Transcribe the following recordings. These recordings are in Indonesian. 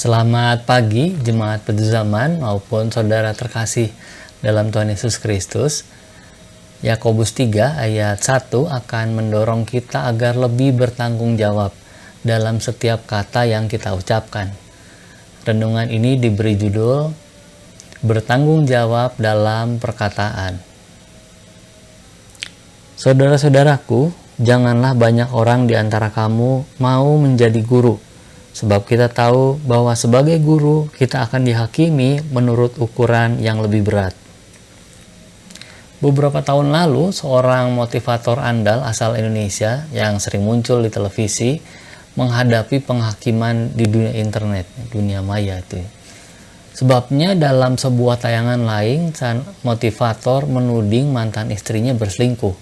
Selamat pagi jemaat Petrus Zaman maupun saudara terkasih dalam Tuhan Yesus Kristus. Yakobus 3 ayat 1 akan mendorong kita agar lebih bertanggung jawab dalam setiap kata yang kita ucapkan. Renungan ini diberi judul Bertanggung Jawab dalam Perkataan. Saudara-saudaraku, janganlah banyak orang di antara kamu mau menjadi guru. Sebab kita tahu bahwa sebagai guru kita akan dihakimi menurut ukuran yang lebih berat. Beberapa tahun lalu, seorang motivator andal asal Indonesia yang sering muncul di televisi menghadapi penghakiman di dunia internet, dunia maya itu. Sebabnya dalam sebuah tayangan lain, sang motivator menuding mantan istrinya berselingkuh,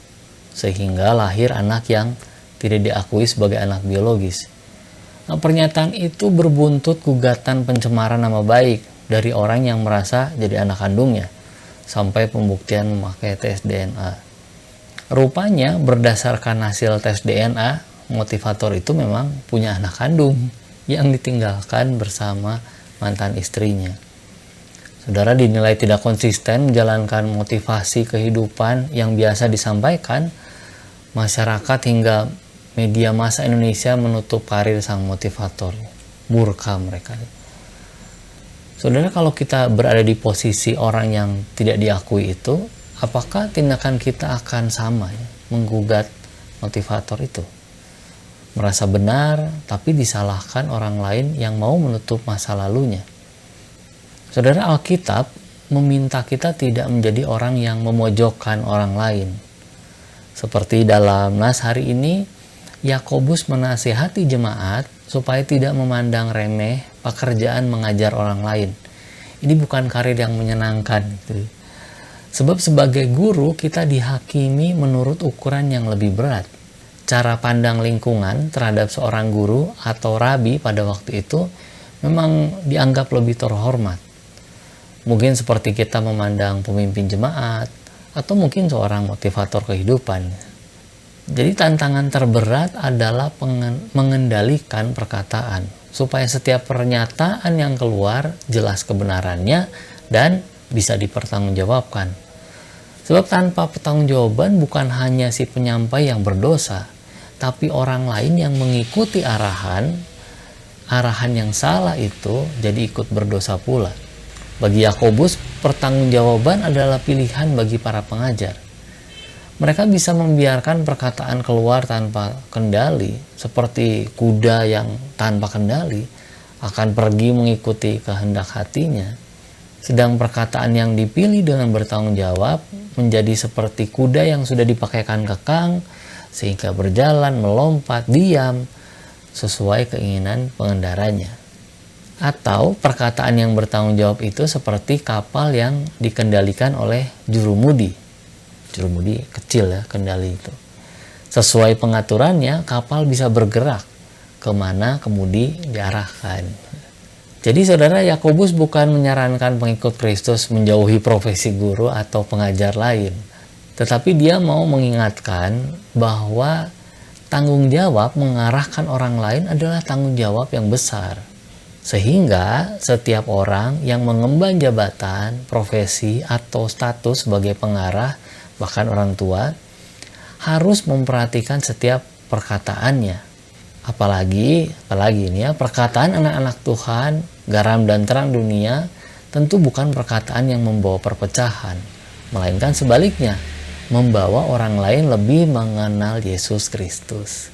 sehingga lahir anak yang tidak diakui sebagai anak biologis. Nah, pernyataan itu berbuntut gugatan pencemaran nama baik dari orang yang merasa jadi anak kandungnya, sampai pembuktian memakai tes DNA. Rupanya berdasarkan hasil tes DNA, motivator itu memang punya anak kandung yang ditinggalkan bersama mantan istrinya. Saudara dinilai tidak konsisten menjalankan motivasi kehidupan yang biasa disampaikan, masyarakat hingga media massa Indonesia menutup karir sang motivator. Murka mereka. Saudara, kalau kita berada di posisi orang yang tidak diakui itu, apakah tindakan kita akan sama ya, menggugat motivator itu? Merasa benar, tapi disalahkan orang lain yang mau menutup masa lalunya. Saudara, Alkitab meminta kita tidak menjadi orang yang memojokkan orang lain. Seperti dalam nas hari ini, Yakobus menasihati jemaat supaya tidak memandang remeh pekerjaan mengajar orang lain. Ini bukan karir yang menyenangkan. Gitu. Sebab sebagai guru kita dihakimi menurut ukuran yang lebih berat. Cara pandang lingkungan terhadap seorang guru atau rabi pada waktu itu memang dianggap lebih terhormat. Mungkin seperti kita memandang pemimpin jemaat atau mungkin seorang motivator kehidupan. Jadi tantangan terberat adalah mengendalikan perkataan supaya setiap pernyataan yang keluar jelas kebenarannya dan bisa dipertanggungjawabkan. Sebab tanpa pertanggungjawaban bukan hanya si penyampai yang berdosa, tapi orang lain yang mengikuti arahan yang salah itu jadi ikut berdosa pula. Bagi Yakobus, pertanggungjawaban adalah pilihan bagi para pengajar. Mereka bisa membiarkan perkataan keluar tanpa kendali, seperti kuda yang tanpa kendali akan pergi mengikuti kehendak hatinya. Sedang perkataan yang dipilih dengan bertanggung jawab menjadi seperti kuda yang sudah dipakaikan kekang, sehingga berjalan, melompat, diam, sesuai keinginan pengendaranya. Atau perkataan yang bertanggung jawab itu seperti kapal yang dikendalikan oleh jurumudi. Jurumudi kecil ya kendali itu. Sesuai pengaturannya kapal bisa bergerak kemana kemudi diarahkan. Jadi saudara, Yakobus bukan menyarankan pengikut Kristus menjauhi profesi guru atau pengajar lain. Tetapi dia mau mengingatkan bahwa tanggung jawab mengarahkan orang lain adalah tanggung jawab yang besar. Sehingga setiap orang yang mengemban jabatan, profesi atau status sebagai pengarah bahkan orang tua harus memperhatikan setiap perkataannya. Apalagi ini ya, perkataan anak-anak Tuhan, garam dan terang dunia, tentu bukan perkataan yang membawa perpecahan, melainkan sebaliknya, membawa orang lain lebih mengenal Yesus Kristus.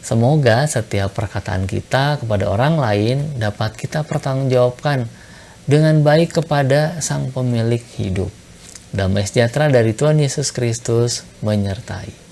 Semoga setiap perkataan kita kepada orang lain dapat kita pertanggungjawabkan dengan baik kepada Sang Pemilik hidup. Damai sejahtera dari Tuhan Yesus Kristus menyertai.